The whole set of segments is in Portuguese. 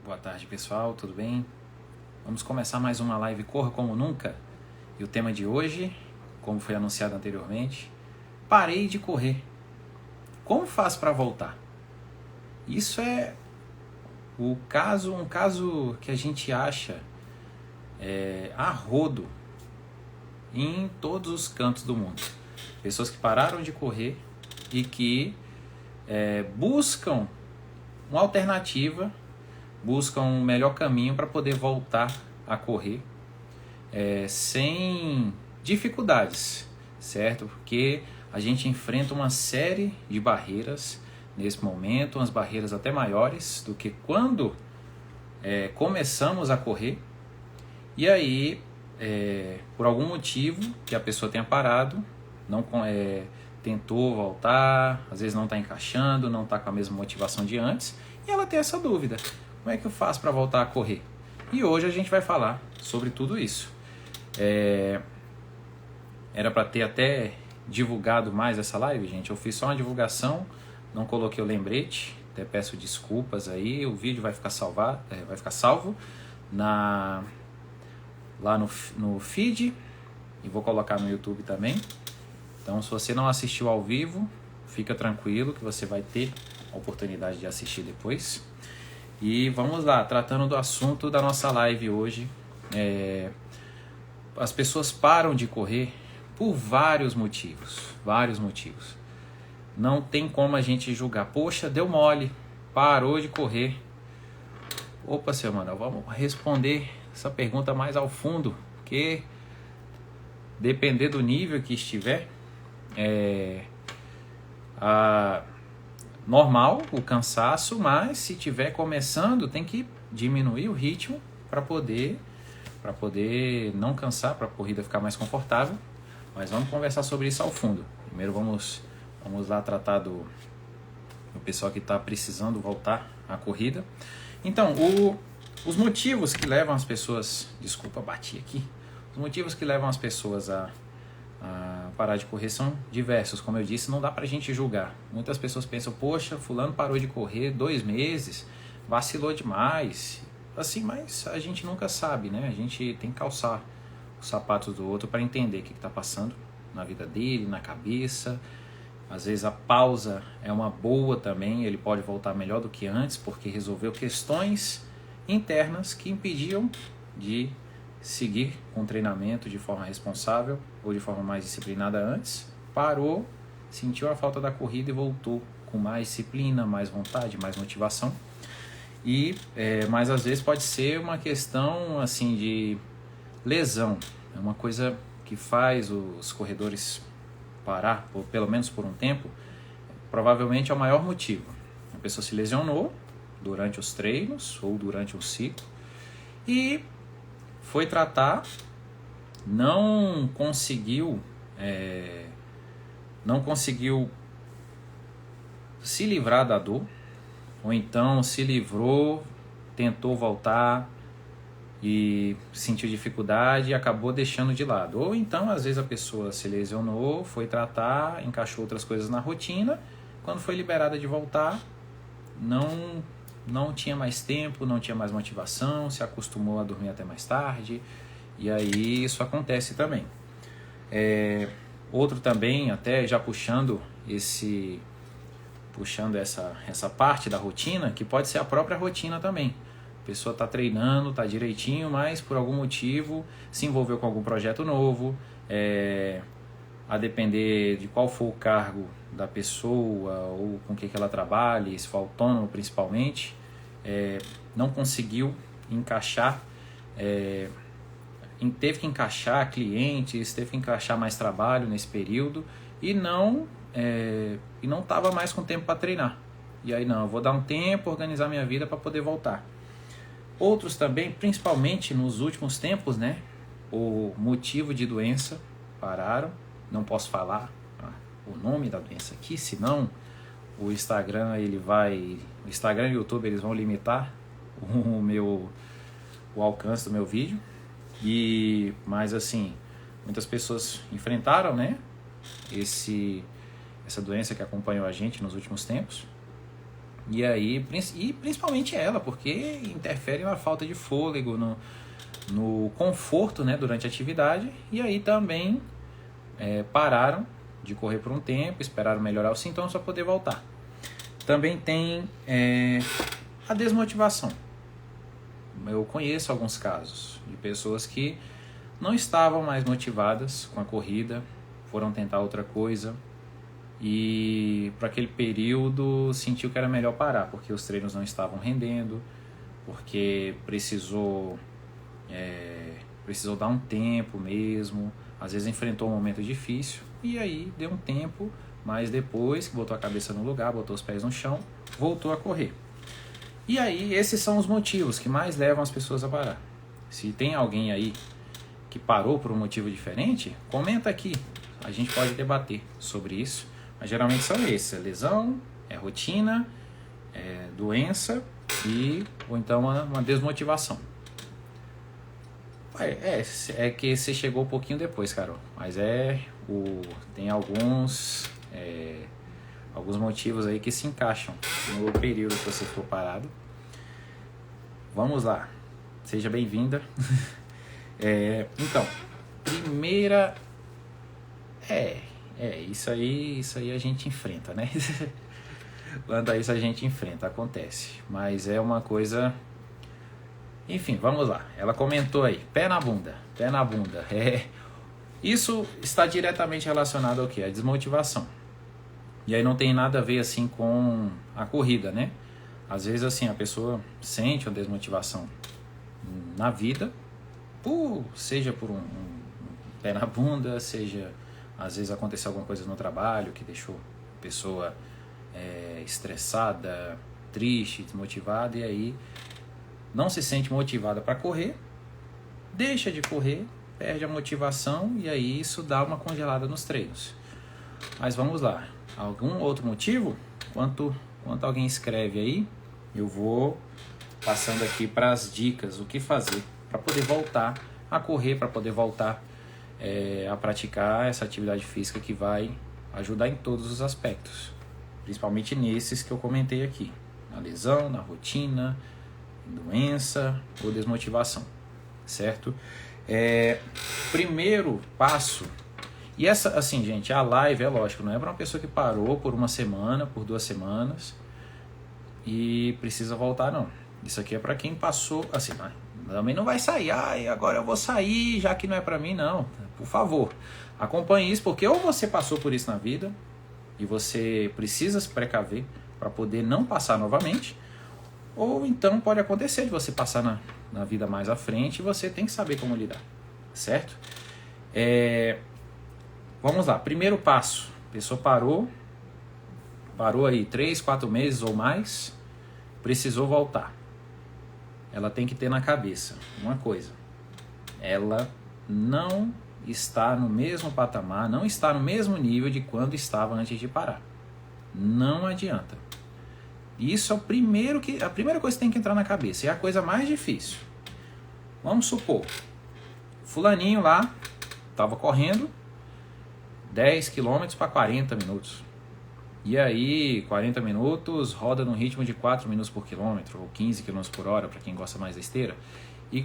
Boa tarde, pessoal, tudo bem? Vamos começar mais uma live Corra Como Nunca. E o tema de hoje, como foi anunciado anteriormente, parei de correr. Como faço para voltar? Isso é um caso que a gente acha a rodo em todos os cantos do mundo. Pessoas que pararam de correr e que buscam uma alternativa, buscam um melhor caminho para poder voltar a correr sem dificuldades, certo? Porque a gente enfrenta uma série de barreiras nesse momento, umas barreiras até maiores do que quando começamos a correr. E aí, por algum motivo que a pessoa tenha parado, não tentou voltar, às vezes não está encaixando, não está com a mesma motivação de antes, e ela tem essa dúvida: como é que eu faço para voltar a correr? E hoje a gente vai falar sobre tudo isso. Era para ter até divulgado mais essa live, gente. Eu fiz só uma divulgação, não coloquei o lembrete, até peço desculpas aí. O vídeo vai ficar salvo lá no feed, e vou colocar no YouTube também. Então, se você não assistiu ao vivo, fica tranquilo que você vai ter a oportunidade de assistir depois. E vamos lá, tratando do assunto da nossa live hoje. As pessoas param de correr por vários motivos. Não tem como a gente julgar: poxa, deu mole, parou de correr. Opa, seu Manuel, vamos responder essa pergunta mais ao fundo, porque depender do nível que estiver, normal o cansaço, mas se estiver começando, tem que diminuir o ritmo para poder não cansar, para a corrida ficar mais confortável. Mas vamos conversar sobre isso ao fundo. Primeiro vamos lá tratar do pessoal que está precisando voltar à corrida. Então, os motivos que levam as pessoas... Desculpa, bati aqui. Os motivos que levam as pessoas a parar de correr são diversos. Como eu disse, não dá pra gente julgar. Muitas pessoas pensam: poxa, fulano parou de correr 2 meses, vacilou demais. Assim, mas a gente nunca sabe, né? A gente tem que calçar os sapatos do outro para entender o que está passando na vida dele, na cabeça. Às vezes a pausa é uma boa também, ele pode voltar melhor do que antes, porque resolveu questões internas que impediam de seguir com o treinamento de forma responsável ou de forma mais disciplinada antes. Parou, sentiu a falta da corrida e voltou com mais disciplina, mais vontade, mais motivação. Mas às vezes pode ser uma questão assim de lesão. É uma coisa que faz os corredores parar, ou pelo menos por um tempo. Provavelmente é o maior motivo. A pessoa se lesionou durante os treinos ou durante um ciclo e foi tratar, não conseguiu se livrar da dor, ou então se livrou, tentou voltar e sentiu dificuldade e acabou deixando de lado. Ou então, às vezes, a pessoa se lesionou, foi tratar, encaixou outras coisas na rotina, quando foi liberada de voltar, não tinha mais tempo, não tinha mais motivação, se acostumou a dormir até mais tarde, e aí isso acontece também. Outro também, até já puxando essa parte da rotina, que pode ser a própria rotina também. A pessoa está treinando, está direitinho, mas por algum motivo se envolveu com algum projeto novo, a depender de qual for o cargo da pessoa ou com que ela trabalhe, se for autônomo principalmente, não conseguiu encaixar, teve que encaixar clientes, teve que encaixar mais trabalho nesse período e não estava mais com tempo para treinar. E aí eu vou dar um tempo, organizar minha vida para poder voltar. Outros também, principalmente nos últimos tempos, né, o motivo de doença, pararam. Não posso falar o nome da doença aqui, senão o Instagram e o YouTube eles vão limitar o alcance do meu vídeo. Mas assim, muitas pessoas enfrentaram, né, essa doença que acompanhou a gente nos últimos tempos. E aí, e principalmente ela, porque interfere na falta de fôlego, no conforto, né, durante a atividade. E aí também pararam de correr por um tempo, esperaram melhorar os sintomas para poder voltar. Também tem a desmotivação. Eu conheço alguns casos de pessoas que não estavam mais motivadas com a corrida, foram tentar outra coisa e para aquele período sentiu que era melhor parar, porque os treinos não estavam rendendo, porque precisou dar um tempo mesmo, às vezes enfrentou um momento difícil e aí deu um tempo, mas depois que botou a cabeça no lugar, botou os pés no chão, voltou a correr. E aí esses são os motivos que mais levam as pessoas a parar. Se tem alguém aí que parou por um motivo diferente, comenta aqui, a gente pode debater sobre isso, mas geralmente são esses: lesão, rotina, doença ou então uma desmotivação. É que você chegou um pouquinho depois, Carol, mas tem alguns motivos aí que se encaixam no período que você ficou parado. Vamos lá, seja bem-vinda. Então, primeira isso aí a gente enfrenta, né? Quanto a isso a gente enfrenta, acontece, mas é uma coisa. Enfim, vamos lá. Ela comentou aí, pé na bunda. Isso está diretamente relacionado ao quê? A desmotivação. E aí não tem nada a ver assim com a corrida, né? Às vezes assim a pessoa sente uma desmotivação na vida, seja por um pé na bunda, seja às vezes aconteceu alguma coisa no trabalho que deixou a pessoa estressada, triste, desmotivada, e aí não se sente motivada para correr, deixa de correr, perde a motivação e aí isso dá uma congelada nos treinos. Mas vamos lá, algum outro motivo? Enquanto alguém escreve aí, eu vou passando aqui para as dicas, o que fazer para poder voltar a correr, para poder voltar a praticar essa atividade física que vai ajudar em todos os aspectos, principalmente nesses que eu comentei aqui, na lesão, na rotina, doença ou desmotivação, certo? Primeiro passo, e essa, assim, gente, a live, é lógico, não é para uma pessoa que parou por uma semana, por 2 semanas e precisa voltar, não. Isso aqui é para quem passou, assim, também não vai sair, agora eu vou sair, já que não é para mim, não. Por favor, acompanhe isso, porque ou você passou por isso na vida e você precisa se precaver para poder não passar novamente, ou então pode acontecer de você passar na vida mais à frente e você tem que saber como lidar, certo? Vamos lá, primeiro passo, a pessoa parou aí 3, 4 meses ou mais, precisou voltar. Ela tem que ter na cabeça uma coisa: ela não está no mesmo patamar, não está no mesmo nível de quando estava antes de parar. Não adianta. Isso é a primeira coisa que tem que entrar na cabeça, é a coisa mais difícil. Vamos supor, fulaninho lá estava correndo 10 km para 40 minutos. E aí, 40 minutos, roda num ritmo de 4 minutos por quilômetro, ou 15 km por hora, para quem gosta mais da esteira. E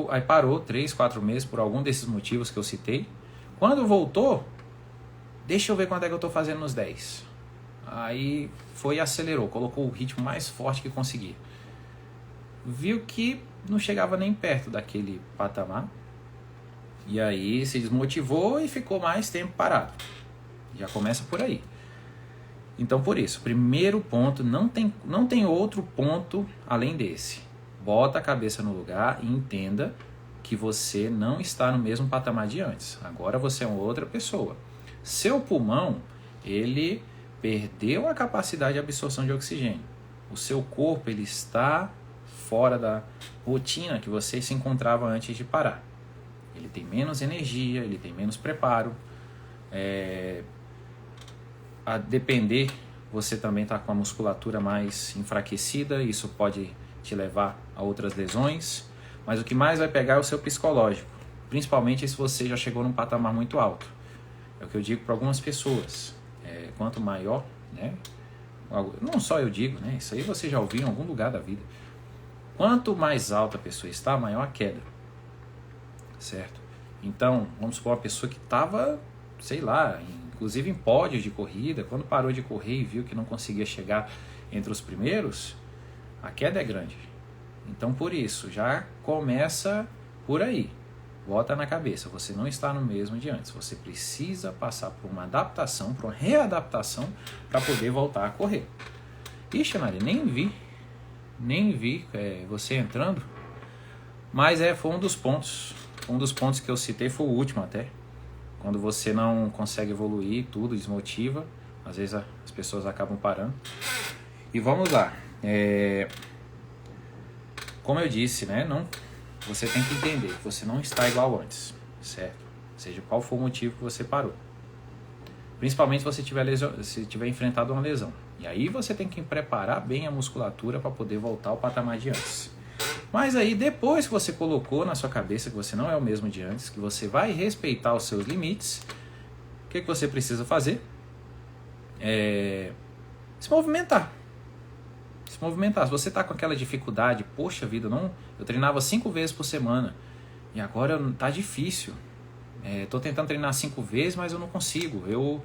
aí parou 3, 4 meses por algum desses motivos que eu citei. Quando voltou, deixa eu ver quanto é que eu estou fazendo nos 10. Aí foi e acelerou, colocou o ritmo mais forte que conseguia. Viu que não chegava nem perto daquele patamar. E aí se desmotivou e ficou mais tempo parado. Já começa por aí. Então, por isso, primeiro ponto, não tem outro ponto além desse. Bota a cabeça no lugar e entenda que você não está no mesmo patamar de antes. Agora você é uma outra pessoa. Seu pulmão, ele perdeu a capacidade de absorção de oxigênio. O seu corpo, ele está fora da rotina que você se encontrava antes de parar. Ele tem menos energia, ele tem menos preparo. A depender, você também está com a musculatura mais enfraquecida, isso pode te levar a outras lesões, mas o que mais vai pegar é o seu psicológico, principalmente se você já chegou num patamar muito alto. É o que eu digo para algumas pessoas, quanto maior, né, não só eu digo, né? Isso aí você já ouviu em algum lugar da vida. Quanto mais alta a pessoa está, maior a queda. Certo? Então, vamos supor uma pessoa que estava, sei lá, inclusive em pódios de corrida, quando parou de correr e viu que não conseguia chegar entre os primeiros, a queda é grande. Então, por isso, já começa por aí. Bota na cabeça, você não está no mesmo de antes. Você precisa passar por uma adaptação, por uma readaptação, para poder voltar a correr. Ixi, Maria, nem vi você entrando. Mas foi um dos pontos. Um dos pontos que eu citei foi o último até. Quando você não consegue evoluir, tudo desmotiva. Às vezes as pessoas acabam parando. E vamos lá. Como eu disse, né? Você tem que entender que você não está igual antes, certo? Seja qual for o motivo que você parou. Principalmente se você tiver enfrentado uma lesão. E aí você tem que preparar bem a musculatura para poder voltar ao patamar de antes. Mas aí depois que você colocou na sua cabeça que você não é o mesmo de antes, que você vai respeitar os seus limites, o que você precisa fazer? Se movimentar. Se você está com aquela dificuldade, poxa vida, eu treinava 5 vezes por semana e agora tá difícil. Estou tentando treinar 5 vezes, mas eu não consigo. Eu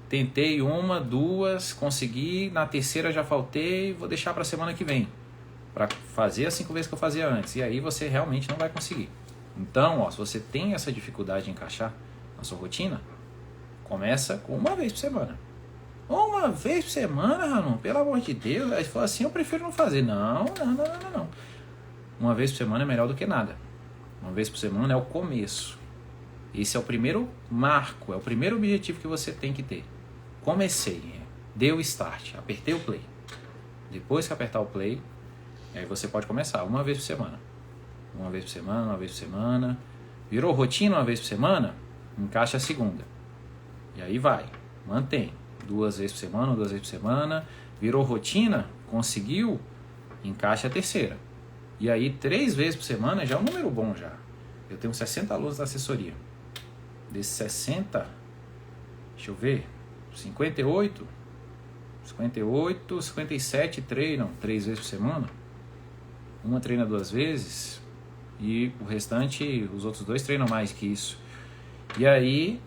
tentei 1, 2, consegui, na terceira já faltei, vou deixar para a semana que vem, para fazer as 5 vezes que eu fazia antes. E aí você realmente não vai conseguir. Então, se você tem essa dificuldade de encaixar na sua rotina, começa com 1 vez por semana. 1 vez por semana, Ramon, pelo amor de Deus. Aí fala assim, eu prefiro não fazer. Não. 1 vez por semana é melhor do que nada. 1 vez por semana é o começo. Esse é o primeiro marco, é o primeiro objetivo que você tem que ter. Comecei, deu start, apertei o play. Depois que apertar o play, aí você pode começar 1 vez por semana. 1 vez por semana, 1 vez por semana. Virou rotina 1 vez por semana? Encaixa a segunda. E aí vai, mantém. 2 vezes por semana, 2 vezes por semana. Virou rotina? Conseguiu? Encaixa a terceira. E aí 3 vezes por semana já é um número bom já. Eu tenho 60 alunos da assessoria. Desses 60, deixa eu ver, 58, 57 treinam 3 vezes por semana. Uma treina 2 vezes e o restante, os outros 2 treinam mais que isso. E aí,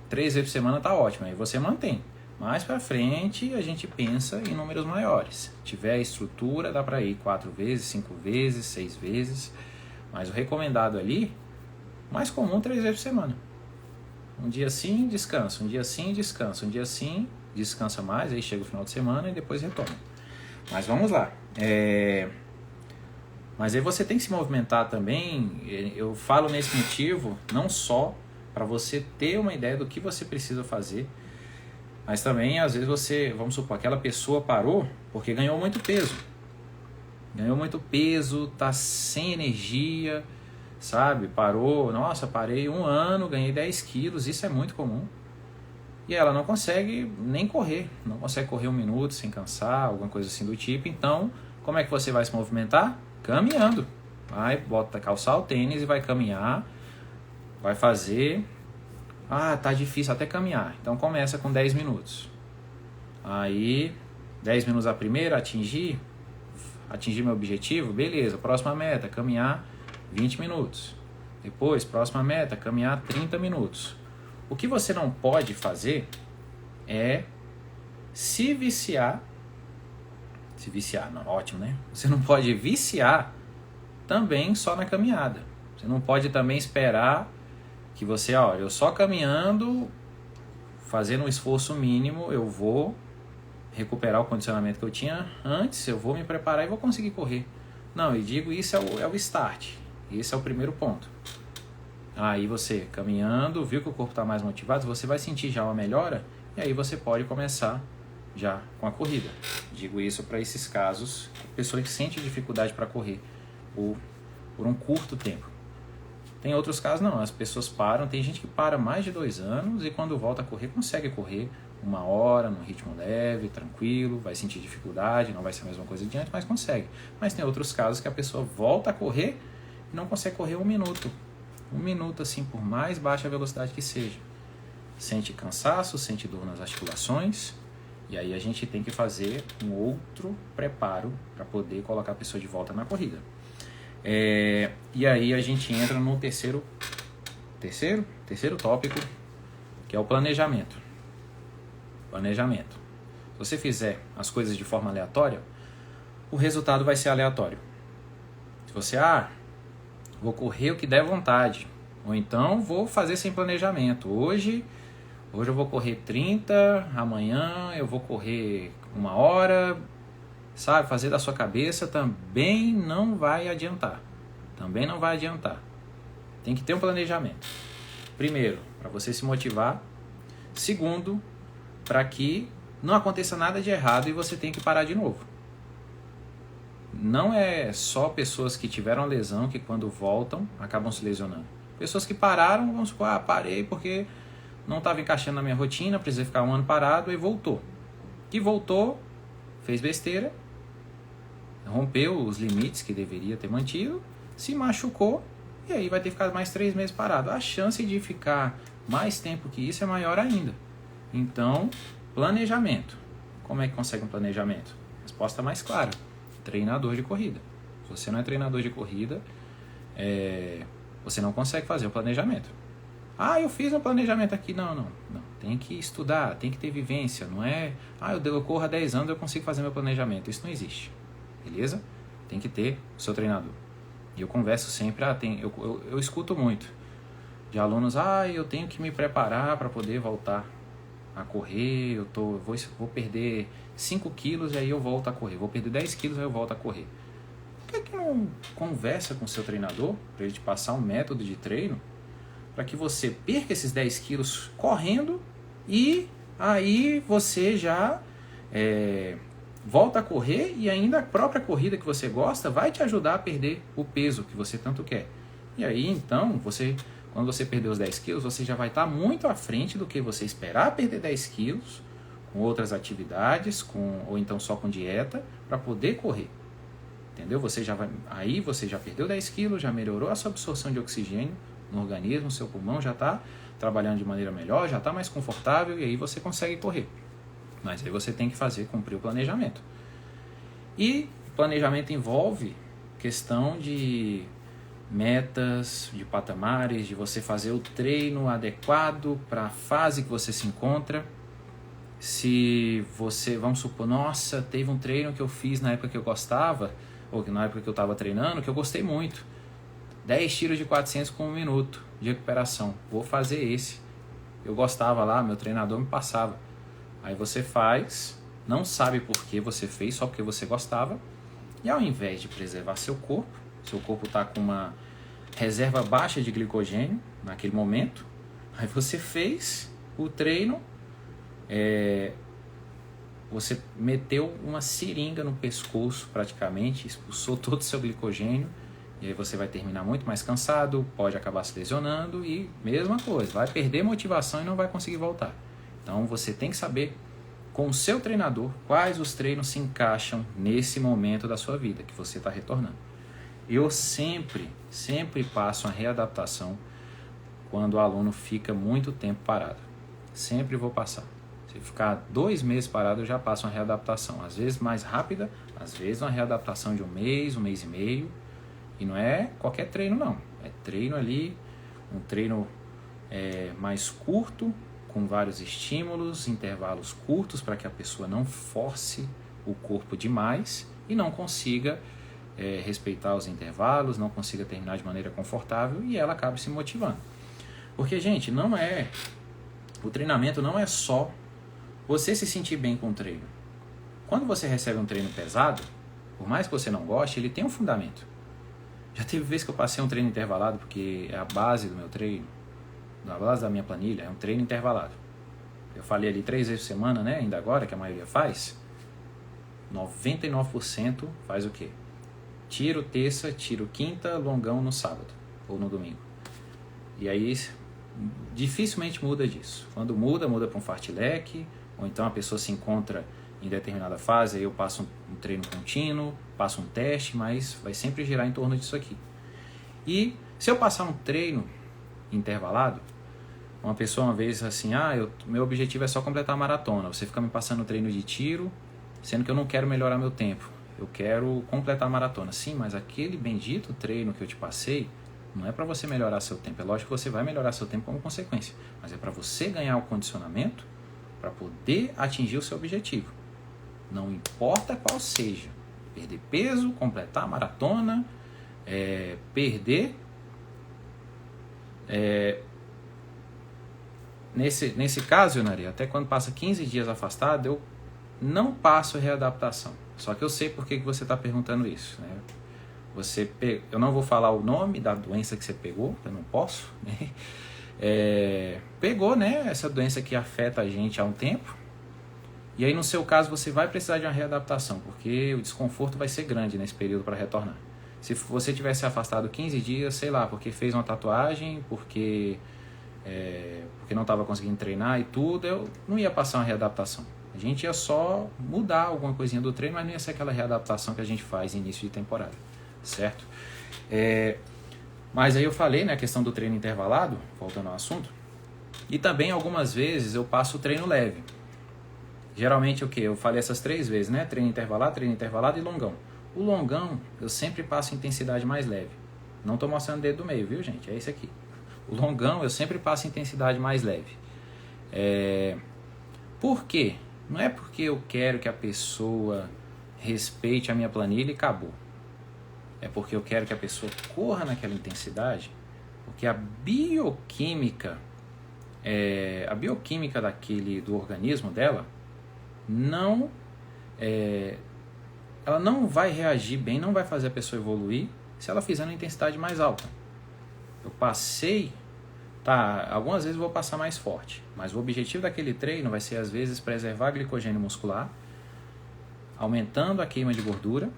3 vezes por semana tá ótimo, aí você mantém. Mais pra frente a gente pensa em números maiores. Se tiver a estrutura, dá pra ir 4 vezes, 5 vezes, 6 vezes. Mas o recomendado ali, mais comum 3 vezes por semana. Um dia sim, descansa. Um dia sim, descansa. Um dia sim, descansa mais. Aí chega o final de semana e depois retoma. Mas vamos lá. Mas aí você tem que se movimentar também. Eu falo nesse motivo, não só para você ter uma ideia do que você precisa fazer, mas também às vezes você, vamos supor, aquela pessoa parou porque ganhou muito peso. Ganhou muito peso, tá sem energia, sabe? Parou, nossa, parei 1 ano, ganhei 10 quilos, isso é muito comum. E ela não consegue nem correr, não consegue correr 1 minuto sem cansar, alguma coisa assim do tipo. Então, como é que você vai se movimentar? Caminhando. Vai, calçar o tênis e vai caminhar, vai fazer. Tá difícil até caminhar. Então começa com 10 minutos. Aí, 10 minutos a primeira, atingir meu objetivo, beleza. Próxima meta, caminhar 20 minutos. Depois, próxima meta, caminhar 30 minutos. O que você não pode fazer é se viciar. Se viciar, não, ótimo, né? Você não pode viciar também só na caminhada. Você não pode também esperar que você, eu só caminhando, fazendo um esforço mínimo, eu vou recuperar o condicionamento que eu tinha antes, eu vou me preparar e vou conseguir correr. Não, eu digo, isso é o start. Esse é o primeiro ponto. Aí você, caminhando, viu que o corpo está mais motivado, você vai sentir já uma melhora, e aí você pode começar já com a corrida. Digo isso para esses casos, pessoa que sente dificuldade para correr por um curto tempo. Tem outros casos não, as pessoas param, tem gente que para mais de 2 anos e quando volta a correr, consegue correr 1 hora, num ritmo leve, tranquilo, vai sentir dificuldade, não vai ser a mesma coisa de antes, mas consegue. Mas tem outros casos que a pessoa volta a correr e não consegue correr 1 minuto. 1 minuto assim, por mais baixa velocidade que seja. Sente cansaço, sente dor nas articulações E aí a gente tem que fazer um outro preparo para poder colocar a pessoa de volta na corrida. E aí a gente entra no terceiro tópico, que é o planejamento. Planejamento. Se você fizer as coisas de forma aleatória, o resultado vai ser aleatório. Se você, vou correr o que der vontade, ou então vou fazer sem planejamento. Hoje eu vou correr 30, amanhã eu vou correr 1 hora, sabe? Fazer da sua cabeça também não vai adiantar. Tem que ter um planejamento. Primeiro, para você se motivar. Segundo, para que não aconteça nada de errado e você tenha que parar de novo. Não é só pessoas que tiveram lesão que quando voltam acabam se lesionando. Pessoas que pararam, vamos supor, parei porque não estava encaixando na minha rotina, precisei ficar 1 ano parado e voltou. Que voltou, fez besteira, rompeu os limites que deveria ter mantido, se machucou e aí vai ter que ficar mais 3 meses parado. A chance de ficar mais tempo que isso é maior ainda. Então, planejamento. Como é que consegue um planejamento? Resposta mais clara. Treinador de corrida. Se você não é treinador de corrida, você não consegue fazer o planejamento. Eu fiz um planejamento aqui. Não. Tem que estudar, tem que ter vivência. Não é, eu corro há 10 anos, eu consigo fazer meu planejamento. Isso não existe. Beleza? Tem que ter o seu treinador. E eu converso sempre, eu escuto muito de alunos, eu tenho que me preparar para poder voltar a correr, vou perder 5 quilos e aí eu volto a correr, vou perder 10 quilos e aí eu volto a correr. Por que não conversa com o seu treinador para ele te passar um método de treino para que você perca esses 10 quilos correndo e aí você já volta a correr e ainda a própria corrida que você gosta vai te ajudar a perder o peso que você tanto quer. E aí então, quando você perder os 10 quilos, você já vai estar muito à frente do que você esperar perder 10 quilos com outras atividades, ou então só com dieta, para poder correr. Entendeu? Aí você já perdeu 10 quilos, já melhorou a sua absorção de oxigênio no organismo, seu pulmão já está trabalhando de maneira melhor, já está mais confortável e aí você consegue correr. Mas aí você tem que cumprir o planejamento. E planejamento envolve questão de metas, de patamares, de você fazer o treino adequado para a fase que você se encontra. Se você, vamos supor, teve um treino que eu fiz na época que eu gostava, ou na época que eu estava treinando, que eu gostei muito. 10 tiros de 400 com 1 minuto de recuperação. Vou fazer esse. Eu gostava lá, meu treinador me passava. Aí você faz, não sabe por que você fez, só porque você gostava. E ao invés de preservar seu corpo está com uma reserva baixa de glicogênio naquele momento, aí você fez o treino, você meteu uma seringa no pescoço praticamente, expulsou todo o seu glicogênio, e aí você vai terminar muito mais cansado, pode acabar se lesionando e mesma coisa, vai perder motivação e não vai conseguir voltar. Então você tem que saber com o seu treinador quais os treinos se encaixam nesse momento da sua vida que você está retornando. Eu sempre passo uma readaptação quando o aluno fica muito tempo parado. Sempre vou passar. Se ficar 2 meses parado, eu já passo uma readaptação. Às vezes mais rápida, às vezes uma readaptação de 1 mês e meio. E não é qualquer treino não. É treino ali, um treino mais curto, com vários estímulos, intervalos curtos, para que a pessoa não force o corpo demais e não consiga respeitar os intervalos, não consiga terminar de maneira confortável e ela acaba se motivando. Porque, gente, o treinamento não é só você se sentir bem com o treino. Quando você recebe um treino pesado, por mais que você não goste, ele tem um fundamento. Já teve vez que eu passei um treino intervalado, porque é a base do meu treino, a base da minha planilha, é um treino intervalado. Eu falei ali 3 vezes por semana, né? Ainda agora, que a maioria faz, 99% faz o quê? Tiro terça, tiro quinta, longão no sábado ou no domingo. E aí dificilmente muda disso. Quando muda para um fartlek, ou então a pessoa se encontra em determinada fase, aí eu passo um treino contínuo, passo um teste, mas vai sempre girar em torno disso aqui. E se eu passar um treino intervalado, Uma pessoa uma vez assim, meu objetivo é só completar a maratona. Você fica me passando treino de tiro, sendo que eu não quero melhorar meu tempo. Eu quero completar a maratona. Sim, mas aquele bendito treino que eu te passei não é para você melhorar seu tempo. É lógico que você vai melhorar seu tempo como consequência, mas é para você ganhar o condicionamento para poder atingir o seu objetivo. Não importa qual seja. Perder peso, completar a maratona, perder... Nesse caso, Yonari, até quando passa 15 dias afastado, eu não passo readaptação. Só que eu sei por que você está perguntando isso, né? Eu não vou falar o nome da doença que você pegou, eu não posso, né? Pegou, né, essa doença que afeta a gente há um tempo, e aí no seu caso você vai precisar de uma readaptação, porque o desconforto vai ser grande nesse período para retornar. Se você tivesse afastado 15 dias, sei lá, porque fez uma tatuagem, porque não estava conseguindo treinar e tudo, eu não ia passar uma readaptação. A gente ia só mudar alguma coisinha do treino, mas não ia ser aquela readaptação que a gente faz no início de temporada, certo? Mas aí eu falei, né, a questão do treino intervalado, voltando ao assunto, e também algumas vezes eu passo o treino leve. Geralmente o que? Eu falei essas 3 vezes, né? Treino intervalado e longão. O longão eu sempre passo intensidade mais leve. Não estou mostrando o dedo do meio, viu, gente? É esse aqui. O longão eu sempre passo intensidade mais leve. Por quê? Não é porque eu quero que a pessoa respeite a minha planilha e acabou. É porque eu quero que a pessoa corra naquela intensidade, porque a bioquímica do organismo dela ela não vai reagir bem, não vai fazer a pessoa evoluir se ela fizer uma intensidade mais alta. Eu passei, algumas vezes eu vou passar mais forte, mas o objetivo daquele treino vai ser às vezes preservar glicogênio muscular, aumentando a queima de gordura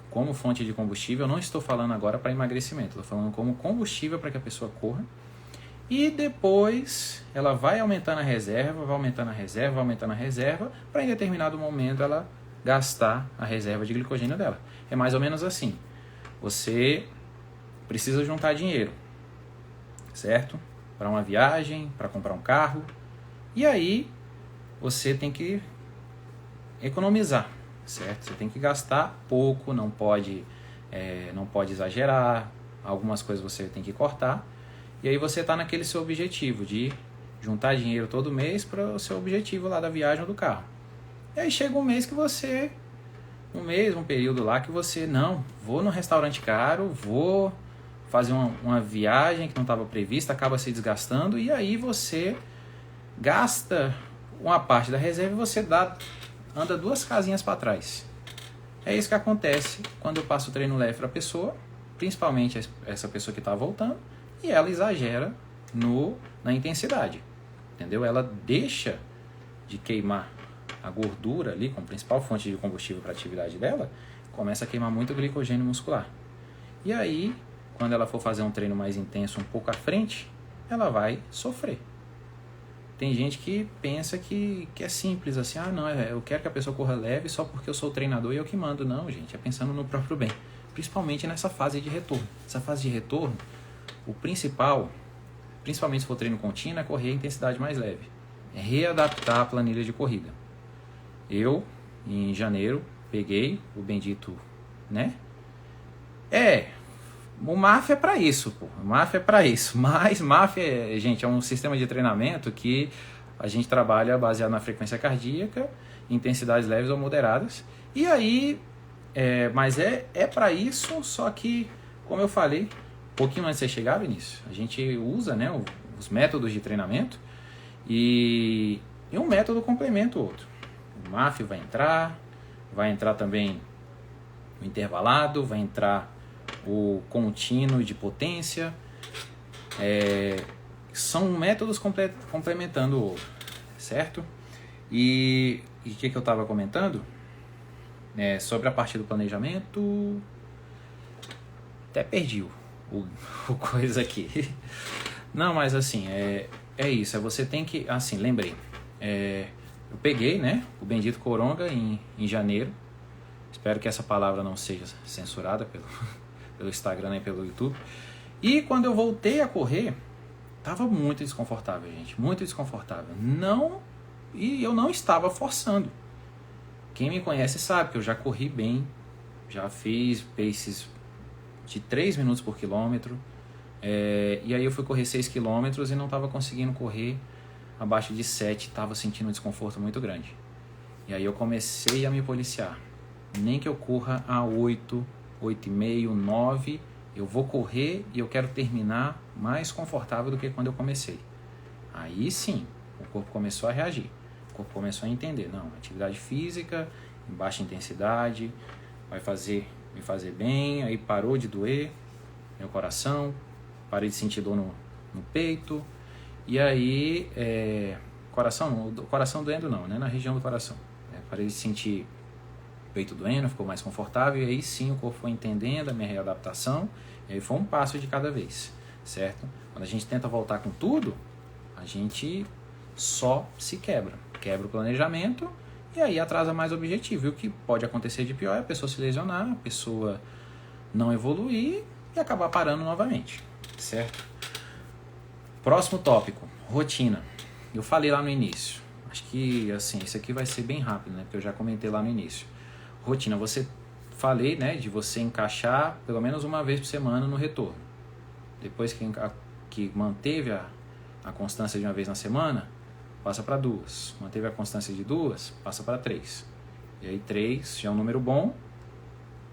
como fonte de combustível. Eu não estou falando agora para emagrecimento, estou falando como combustível para que a pessoa corra. E depois ela vai aumentando a reserva, para em determinado momento ela gastar a reserva de glicogênio dela. É mais ou menos assim. Você precisa juntar dinheiro, certo? Para uma viagem, para comprar um carro. E aí você tem que economizar, certo? Você tem que gastar pouco, não pode exagerar. Algumas coisas você tem que cortar. E aí você está naquele seu objetivo de juntar dinheiro todo mês para o seu objetivo lá da viagem ou do carro. E aí chega um mês que você... um período lá que você... Não, vou num restaurante caro, vou fazer uma viagem que não estava prevista, acaba se desgastando, e aí você gasta uma parte da reserva e você anda 2 casinhas para trás. É isso que acontece quando eu passo o treino leve para a pessoa, principalmente essa pessoa que está voltando, e ela exagera na intensidade, entendeu? Ela deixa de queimar a gordura ali como principal fonte de combustível para a atividade dela, começa a queimar muito glicogênio muscular. E aí, quando ela for fazer um treino mais intenso um pouco à frente, ela vai sofrer. Tem gente que pensa que é simples, assim, não, eu quero que a pessoa corra leve só porque eu sou o treinador e eu que mando. Não, gente, é pensando no próprio bem, principalmente nessa fase de retorno. Essa fase de retorno, o principal, principalmente se for treino contínuo, é correr a intensidade mais leve. É readaptar a planilha de corrida. Eu, em janeiro, peguei o bendito, né? O MAF é para isso, pô. O MAF é para isso. Mas MAF, gente, é um sistema de treinamento que a gente trabalha baseado na frequência cardíaca, intensidades leves ou moderadas. E aí, mas é para isso, só que, como eu falei, um pouquinho antes de você chegar, Vinícius, a gente usa, né, os métodos de treinamento e um método complementa o outro. O MAF vai entrar também o intervalado, vai entrar o contínuo de potência. São métodos complementando o outro, certo? E o que eu estava comentando? Sobre a parte do planejamento, até perdi o coisa aqui. Não, mas assim, é isso. Você tem que, assim, lembrei. Eu peguei, né, o bendito coronga em janeiro. Espero que essa palavra não seja censurada pelo Instagram e pelo YouTube. E quando eu voltei a correr, Tava muito desconfortável, gente, muito desconfortável. Não, e eu não estava forçando. Quem me conhece sabe que eu já corri bem, já fiz paces de 3 minutos por quilômetro, e aí eu fui correr 6 quilômetros e não estava conseguindo correr abaixo de 7, estava sentindo um desconforto muito grande. E aí eu comecei a me policiar. Nem que eu corra a 8, 8,5, 9, eu vou correr e eu quero terminar mais confortável do que quando eu comecei. Aí sim, o corpo começou a reagir. O corpo começou a entender, não, atividade física, em baixa intensidade, vai me fazer bem, aí parou de doer meu coração, parei de sentir dor no peito, e aí, coração doendo não, né, na região do coração, parei de sentir o peito doendo, ficou mais confortável, e aí sim o corpo foi entendendo a minha readaptação, e aí foi um passo de cada vez, certo? Quando a gente tenta voltar com tudo, a gente só se quebra o planejamento e aí atrasa mais o objetivo. E o que pode acontecer de pior é a pessoa se lesionar, a pessoa não evoluir e acabar parando novamente, certo? Próximo tópico, rotina. Eu falei lá no início, acho que assim, isso aqui vai ser bem rápido, né? Porque eu já comentei lá no início. Rotina, falei, né, de você encaixar pelo menos uma vez por semana no retorno. Depois que manteve a constância de uma vez na semana, passa para 2. Manteve a constância de 2, passa para 3. E aí 3 já é um número bom.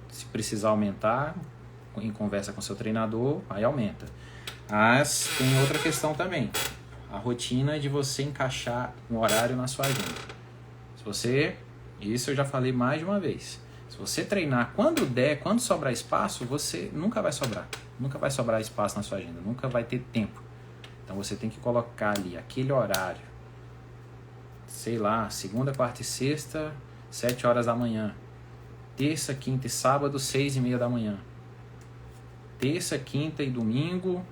Se precisar aumentar, em conversa com seu treinador, aí aumenta. Mas tem outra questão também. A rotina de você encaixar um horário na sua agenda. Isso eu já falei mais de uma vez. Se você treinar quando der, quando sobrar espaço, você nunca vai sobrar. Nunca vai sobrar espaço na sua agenda, nunca vai ter tempo. Então você tem que colocar ali aquele horário. Sei lá, segunda, quarta e sexta, 7 horas da manhã. Terça, quinta e sábado, 6:30 da manhã. Terça, quinta e domingo,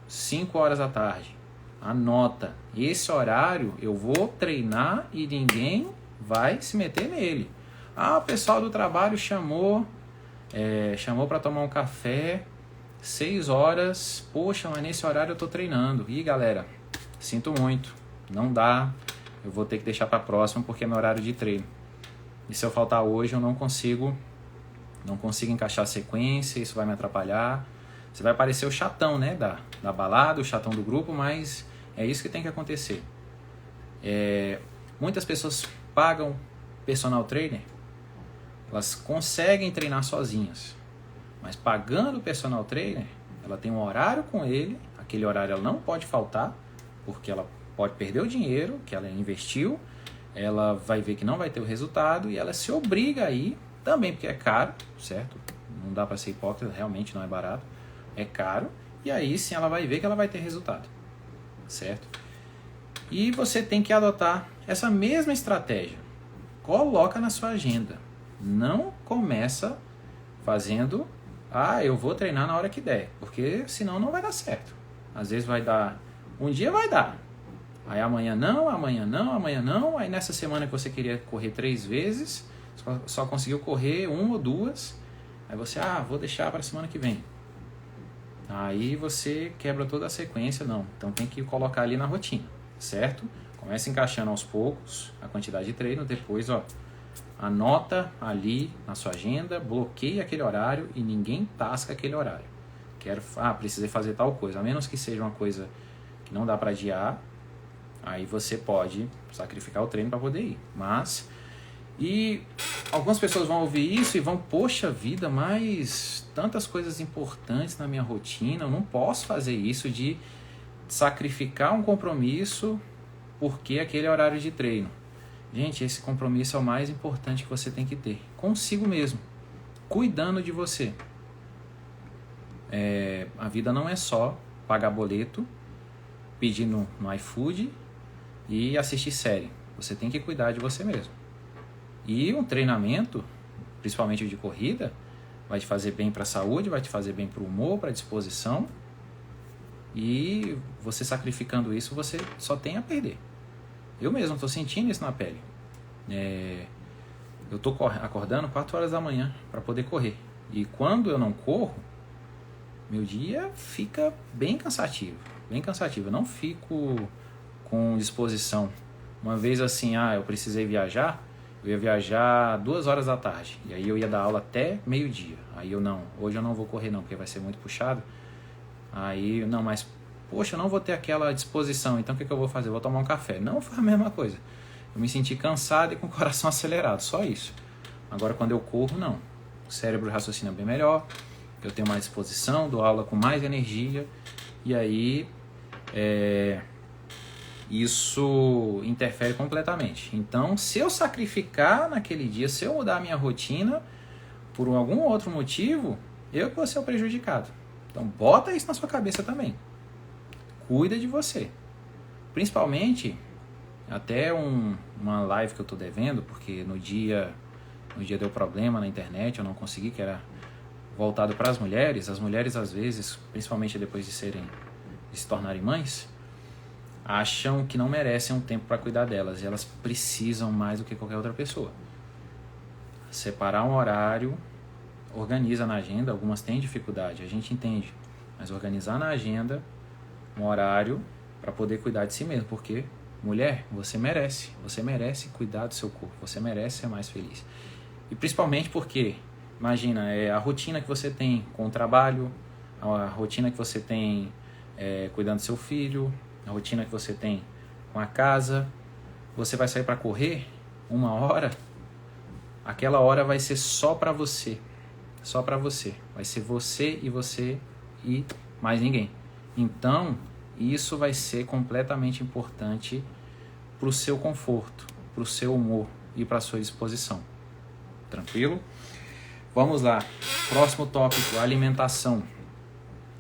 5 horas da tarde. Anota, esse horário eu vou treinar e ninguém vai se meter nele. O pessoal do trabalho chamou para tomar um café, 6 horas, poxa, mas nesse horário eu tô treinando. E galera, sinto muito, não dá, eu vou ter que deixar para próxima porque é meu horário de treino. E se eu faltar hoje eu não consigo encaixar a sequência, isso vai me atrapalhar. Você vai parecer o chatão, né, da balada, o chatão do grupo, mas é isso que tem que acontecer. Muitas pessoas pagam personal trainer, elas conseguem treinar sozinhas, mas pagando o personal trainer, ela tem um horário com ele, aquele horário ela não pode faltar, porque ela pode perder o dinheiro que ela investiu, ela vai ver que não vai ter o resultado e ela se obriga a ir, também porque é caro, certo? Não dá para ser hipócrita, realmente não é barato, é caro, e aí sim ela vai ver que ela vai ter resultado, certo? E você tem que adotar essa mesma estratégia, coloca na sua agenda, não começa fazendo, eu vou treinar na hora que der, porque senão não vai dar certo. Às vezes vai dar, um dia vai dar, aí amanhã não, aí nessa semana que você queria correr 3 vezes, só conseguiu correr 1 ou 2, aí você, vou deixar para a semana que vem. Aí você quebra toda a sequência, não. Então tem que colocar ali na rotina, certo? Começa encaixando aos poucos a quantidade de treino, depois, anota ali na sua agenda, bloqueia aquele horário e ninguém tasca aquele horário. Precisei fazer tal coisa, a menos que seja uma coisa que não dá para adiar, aí você pode sacrificar o treino para poder ir. E algumas pessoas vão ouvir isso e vão, poxa vida, mas tantas coisas importantes na minha rotina, eu não posso fazer isso de sacrificar um compromisso porque aquele é horário de treino. Gente, esse compromisso é o mais importante que você tem que ter, consigo mesmo, cuidando de você. A vida não é só pagar boleto, pedir no iFood e assistir série. Você tem que cuidar de você mesmo. E um treinamento, principalmente de corrida, vai te fazer bem para a saúde, vai te fazer bem para o humor, para a disposição. E você sacrificando isso, você só tem a perder. Eu mesmo estou sentindo isso na pele. Eu estou acordando 4 horas da manhã para poder correr. E quando eu não corro, meu dia fica bem cansativo. bem cansativo. Eu não fico com disposição. Uma vez assim, eu precisei viajar, eu ia viajar 2 horas da tarde, e aí eu ia dar aula até meio-dia. Aí hoje eu não vou correr não, porque vai ser muito puxado. Aí, não, mas, poxa, eu não vou ter aquela disposição, então o que eu vou fazer? Eu vou tomar um café. Não foi a mesma coisa. Eu me senti cansado e com o coração acelerado, só isso. Agora, quando eu corro, não. O cérebro raciocina bem melhor, eu tenho mais disposição, dou aula com mais energia, e aí isso interfere completamente. Então, se eu sacrificar naquele dia, se eu mudar a minha rotina, por algum outro motivo, eu que vou ser o prejudicado. Então, bota isso na sua cabeça também. Cuida de você. Principalmente, até uma live que eu estou devendo, porque no dia deu problema na internet, eu não consegui, que era voltado para as mulheres. As mulheres, às vezes, principalmente depois de se tornarem mães, acham que não merecem um tempo para cuidar delas, e elas precisam mais do que qualquer outra pessoa. Separar um horário, organiza na agenda, algumas têm dificuldade, a gente entende, mas organizar na agenda um horário para poder cuidar de si mesmo, porque mulher, você merece cuidar do seu corpo, você merece ser mais feliz. E principalmente porque, imagina, a rotina que você tem com o trabalho, a rotina que você tem cuidando do seu filho, a rotina que você tem com a casa, você vai sair para correr 1 hora, aquela hora vai ser só para você, vai ser você e mais ninguém. Então, isso vai ser completamente importante para o seu conforto, para o seu humor e para a sua disposição. Tranquilo? Vamos lá. Próximo tópico, alimentação.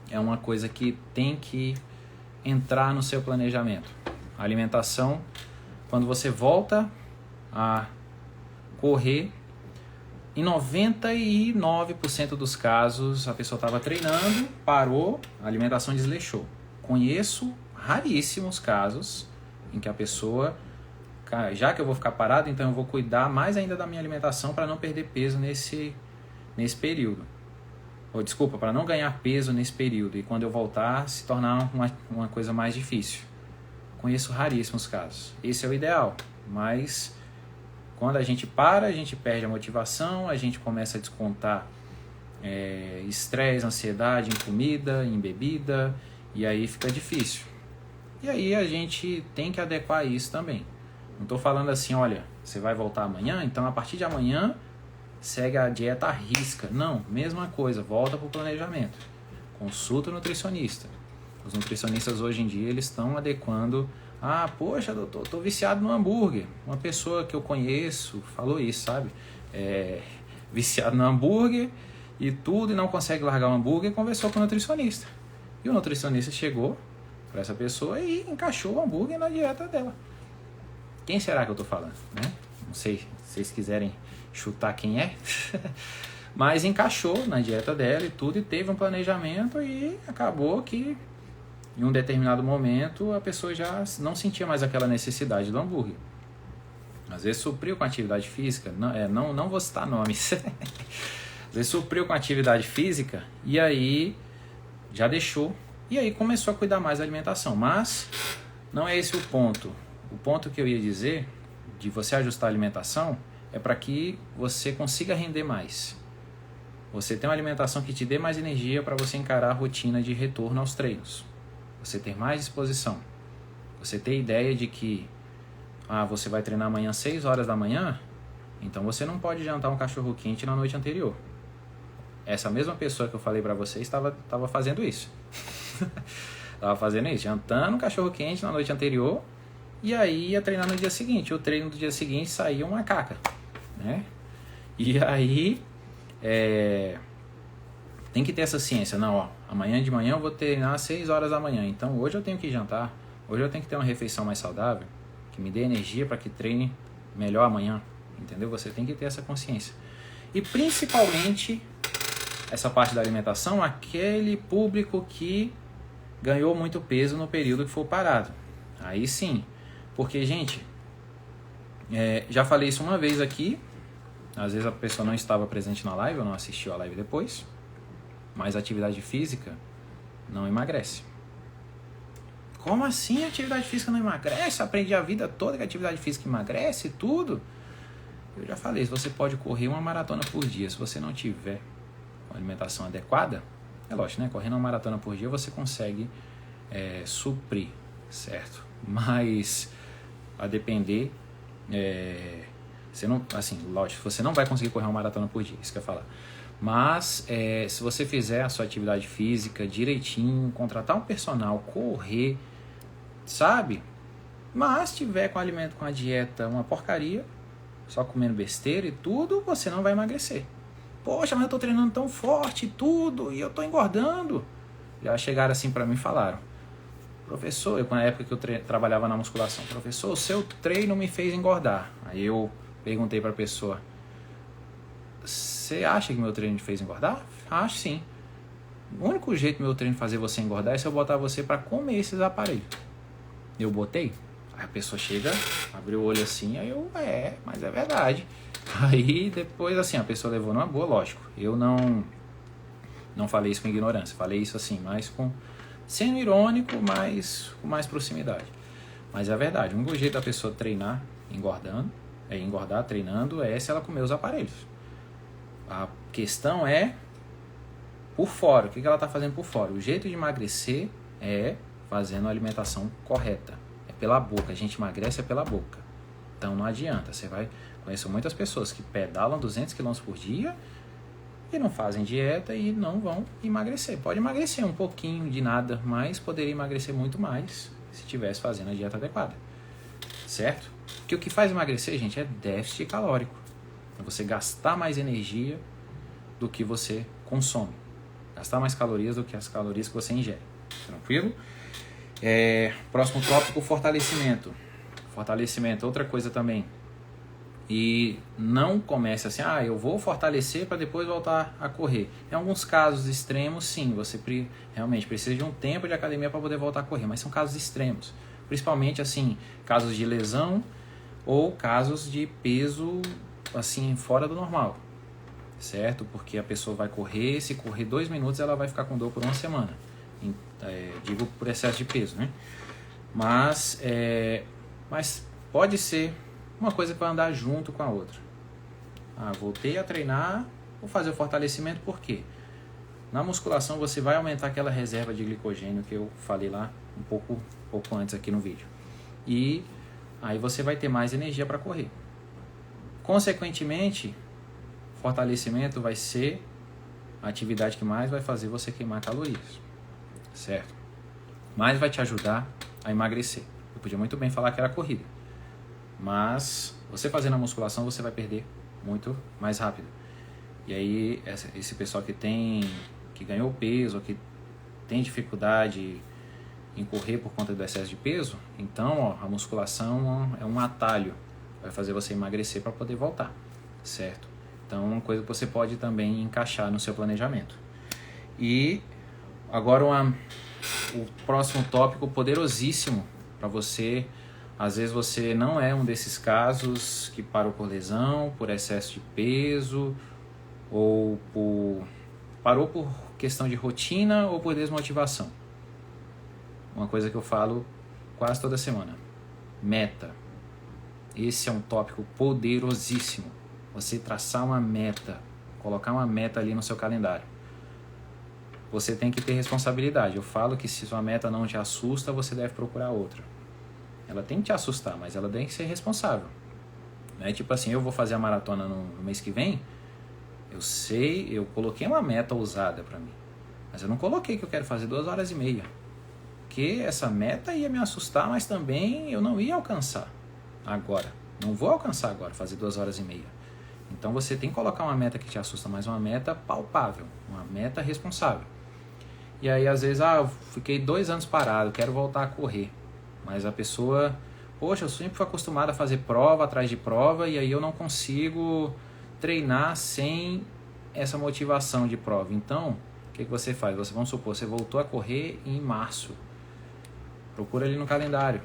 É uma coisa que tem que entrar no seu planejamento. A alimentação, quando você volta a correr, em 99% dos casos a pessoa estava treinando, parou, a alimentação desleixou. Conheço raríssimos casos em que a pessoa, já que eu vou ficar parado, então eu vou cuidar mais ainda da minha alimentação para não perder peso nesse período. Desculpa, para não ganhar peso nesse período e quando eu voltar se tornar uma coisa mais difícil. Conheço raríssimos casos. Esse é o ideal, mas quando a gente para, a gente perde a motivação, a gente começa a descontar estresse, ansiedade em comida, em bebida, e aí fica difícil. E aí a gente tem que adequar isso também. Não estou falando assim, olha, você vai voltar amanhã, então a partir de amanhã segue a dieta à risca. Não, mesma coisa, volta para o planejamento. Consulta o nutricionista. Os nutricionistas hoje em dia eles estão adequando. Poxa, doutor, estou viciado no hambúrguer. Uma pessoa que eu conheço falou isso, sabe? Viciado no hambúrguer e tudo, e não consegue largar o hambúrguer, conversou com o nutricionista. E o nutricionista chegou para essa pessoa e encaixou o hambúrguer na dieta dela. Quem será que eu estou falando? Né? Não sei, se vocês quiserem chutar quem é, mas encaixou na dieta dela e tudo, e teve um planejamento, e acabou que em um determinado momento a pessoa já não sentia mais aquela necessidade do hambúrguer. Às vezes supriu com atividade física, não vou citar nomes, às vezes supriu com atividade física e aí já deixou, e aí começou a cuidar mais da alimentação. Mas não é esse o ponto. O ponto que eu ia dizer de você ajustar a alimentação é para que você consiga render mais. Você tem uma alimentação que te dê mais energia para você encarar a rotina de retorno aos treinos. Você ter mais disposição. Você ter ideia de que você vai treinar amanhã às 6 horas da manhã, então você não pode jantar um cachorro quente na noite anterior. Essa mesma pessoa que eu falei para você estava fazendo isso. Estava fazendo isso, jantando um cachorro quente na noite anterior, e aí ia treinar no dia seguinte. O treino do dia seguinte saía uma caca, né? E aí tem que ter essa ciência. Não, amanhã de manhã eu vou treinar às 6 horas da manhã, então hoje eu tenho que jantar, hoje eu tenho que ter uma refeição mais saudável, que me dê energia para que treine melhor amanhã, entendeu? Você tem que ter essa consciência. E principalmente essa parte da alimentação, aquele público que ganhou muito peso no período que for parado. Aí sim, porque, gente, já falei isso uma vez aqui, às vezes a pessoa não estava presente na live, ou não assistiu a live depois, mas a atividade física não emagrece. como assim a atividade física não emagrece? Eu aprendi a vida toda que a atividade física emagrece tudo. Eu já falei, você pode correr uma maratona por dia. Se você não tiver uma alimentação adequada, é lógico, né? Correndo uma maratona por dia você consegue suprir, certo? Mas a depender, você não, assim, lógico, você não vai conseguir correr uma maratona por dia, isso que eu ia falar. Mas se você fizer a sua atividade física direitinho, contratar um personal, correr, sabe? Mas tiver com alimento, com a dieta uma porcaria, só comendo besteira e tudo, você não vai emagrecer. Poxa, mas eu tô treinando tão forte e tudo, e eu tô engordando. Já chegaram assim para mim e falaram: professor, na época que eu trabalhava na musculação, professor, o seu treino me fez engordar. Aí eu perguntei para a pessoa: você acha que meu treino te fez engordar? Acho sim. O único jeito do meu treino fazer você engordar é se eu botar você para comer esses aparelhos. Eu botei. Aí a pessoa chega, abriu o olho assim, aí eu, mas é verdade. Aí depois assim, a pessoa levou numa boa, lógico. Eu não falei isso com ignorância, falei isso assim, mais sendo irônico, mas com mais proximidade. Mas é verdade, o único jeito da pessoa treinar engordar treinando é se ela comer os aparelhos. A questão é por fora, o que ela está fazendo por fora. O jeito de emagrecer é fazendo a alimentação correta. É pela boca, a gente emagrece pela boca. Então não adianta, conheço muitas pessoas que pedalam 200 km por dia e não fazem dieta e não vão emagrecer. Pode emagrecer um pouquinho de nada, mas poderia emagrecer muito mais se estivesse fazendo a dieta adequada. Certo? Porque o que faz emagrecer, gente, é déficit calórico. É você gastar mais energia do que você consome. Gastar mais calorias do que as calorias que você ingere. Tranquilo? Próximo tópico, fortalecimento. Fortalecimento, outra coisa também. E não comece assim, eu vou fortalecer para depois voltar a correr. Em alguns casos extremos, sim, você realmente precisa de um tempo de academia para poder voltar a correr, mas são casos extremos. Principalmente, assim, casos de lesão ou casos de peso, assim, fora do normal, certo? Porque a pessoa vai correr, se correr 2 minutos, ela vai ficar com dor por uma semana. Digo por excesso de peso, né? Mas pode ser uma coisa que vai andar junto com a outra. Voltei a treinar, vou fazer o fortalecimento, por quê? Na musculação você vai aumentar aquela reserva de glicogênio que eu falei lá um pouco antes aqui no vídeo. E aí você vai ter mais energia para correr. Consequentemente, fortalecimento vai ser a atividade que mais vai fazer você queimar calorias. Certo? Mas vai te ajudar a emagrecer. Eu podia muito bem falar que era corrida. Mas você fazendo a musculação, você vai perder muito mais rápido. E aí, esse pessoal que ganhou peso, que tem dificuldade em correr por conta do excesso de peso, então a musculação é um atalho. Vai fazer você emagrecer para poder voltar. Certo? Então, uma coisa que você pode também encaixar no seu planejamento. E agora o próximo tópico poderosíssimo para você. Às vezes você não é um desses casos que parou por lesão, por excesso de peso, ou parou por questão de rotina ou por desmotivação. Uma coisa que eu falo quase toda semana: meta. Esse é um tópico poderosíssimo. Você traçar uma meta, colocar uma meta ali no seu calendário. Você tem que ter responsabilidade. Eu falo que se sua meta não te assusta, você deve procurar outra. Ela tem que te assustar, mas ela tem que ser responsável. Não é tipo assim, eu vou fazer a maratona no mês que vem, eu coloquei uma meta ousada para mim, mas eu não coloquei que eu quero fazer 2h30, porque essa meta ia me assustar, mas também eu não ia alcançar agora. Não vou alcançar agora, fazer 2h30. Então você tem que colocar uma meta que te assusta, mas uma meta palpável, uma meta responsável. E aí às vezes, eu fiquei 2 anos parado, quero voltar a correr. Mas a pessoa, poxa, eu sempre fui acostumado a fazer prova atrás de prova e aí eu não consigo treinar sem essa motivação de prova. Então, o que você faz? Vamos supor, você voltou a correr em março. Procura ali no calendário.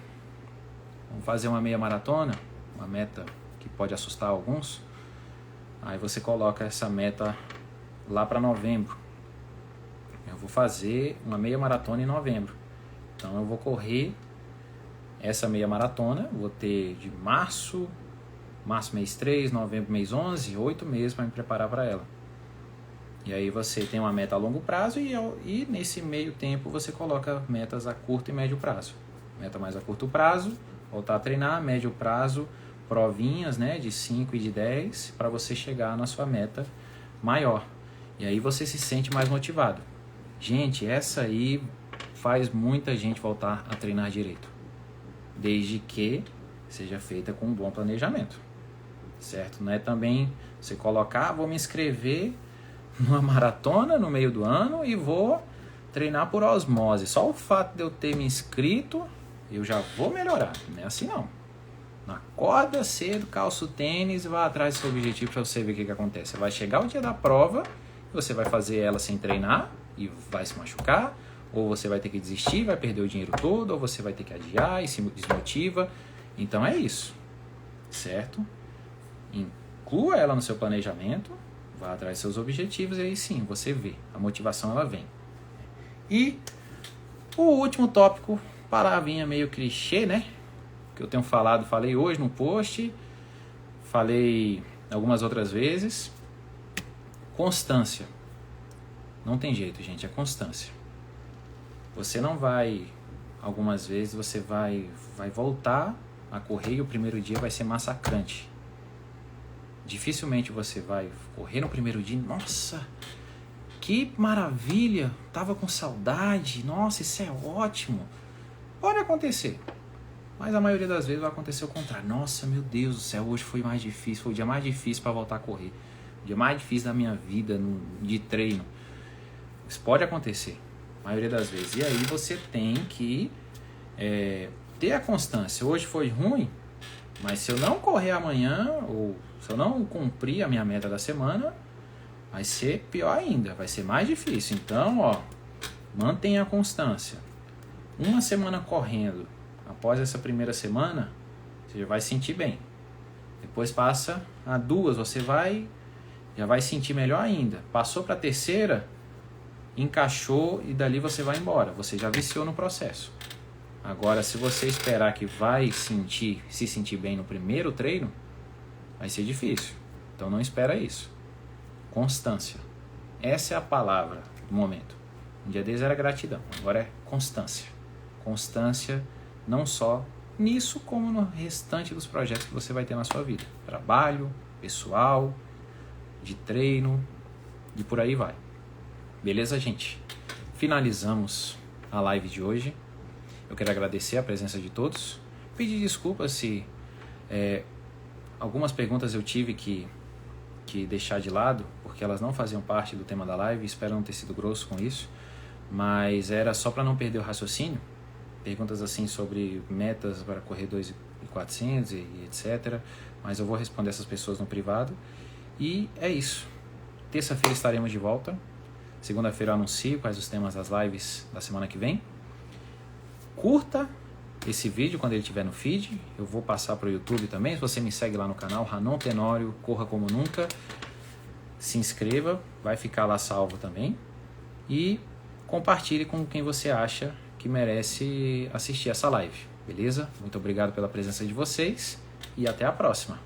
Vamos fazer uma meia maratona, uma meta que pode assustar alguns. Aí você coloca essa meta lá para novembro. Eu vou fazer uma meia maratona em novembro. Então eu vou correr essa meia maratona, vou ter de março mês 3, novembro mês 11, 8 meses para me preparar para ela. E aí você tem uma meta a longo prazo e nesse meio tempo você coloca metas a curto e médio prazo. Meta mais a curto prazo, voltar a treinar, médio prazo, provinhas, né, de 5 e de 10 para você chegar na sua meta maior. E aí você se sente mais motivado. Gente, essa aí faz muita gente voltar a treinar direito. Desde que seja feita com um bom planejamento. Certo? Não é também você colocar, vou me inscrever numa maratona no meio do ano e vou treinar por osmose. Só o fato de eu ter me inscrito, eu já vou melhorar. Não é assim não. Acorda cedo, calça o tênis e vai atrás do seu objetivo para você ver o que acontece. Você vai chegar o dia da prova, você vai fazer ela sem treinar e vai se machucar, ou você vai ter que desistir, vai perder o dinheiro todo, ou você vai ter que adiar e se desmotiva. Então é isso, certo? Inclua ela no seu planejamento, vá atrás dos seus objetivos e aí sim, você vê, a motivação ela vem. E o último tópico, palavrinha meio clichê, né? Que eu tenho falei hoje no post, falei algumas outras vezes. Constância. Não tem jeito, gente, é constância. Você não vai, algumas vezes você vai voltar a correr e o primeiro dia vai ser massacrante. Dificilmente você vai correr no primeiro dia, nossa, que maravilha, tava com saudade, nossa, isso é ótimo. Pode acontecer, mas a maioria das vezes vai acontecer o contrário. Nossa, meu Deus do céu, hoje foi mais difícil, foi o dia mais difícil para voltar a correr. O dia mais difícil da minha vida de treino. Isso pode acontecer, a maioria das vezes. E aí você tem que ter a constância. Hoje foi ruim, mas se eu não correr amanhã, ou se eu não cumprir a minha meta da semana, vai ser pior ainda, vai ser mais difícil. Então, mantenha a constância. Uma semana correndo, após essa primeira semana, você já vai sentir bem. Depois passa a 2, você já vai sentir melhor ainda. Passou para a terceira, encaixou e dali você vai embora. Você já viciou no processo. Agora, se você esperar que vai se sentir bem no primeiro treino, vai ser difícil. Então não espera isso. Constância. Essa é a palavra do momento. Um dia desses era gratidão, agora é constância. Constância não só nisso, como no restante dos projetos que você vai ter na sua vida. Trabalho, pessoal, de treino e por aí vai. Beleza, gente? Finalizamos a live de hoje. Eu quero agradecer a presença de todos. Pedir desculpas se algumas perguntas eu tive que deixar de lado, porque elas não faziam parte do tema da live. Espero não ter sido grosso com isso, mas era só para não perder o raciocínio. Perguntas assim sobre metas para correr 2.400 e etc. Mas eu vou responder essas pessoas no privado. E é isso. Terça-feira estaremos de volta. Segunda-feira eu anuncio quais os temas das lives da semana que vem. Curta esse vídeo quando ele estiver no feed. Eu vou passar para o YouTube também. Se você me segue lá no canal, Ranon Tenório, Corra Como Nunca, se inscreva, vai ficar lá salvo também. E compartilhe com quem você acha que merece assistir essa live, beleza? Muito obrigado pela presença de vocês e até a próxima.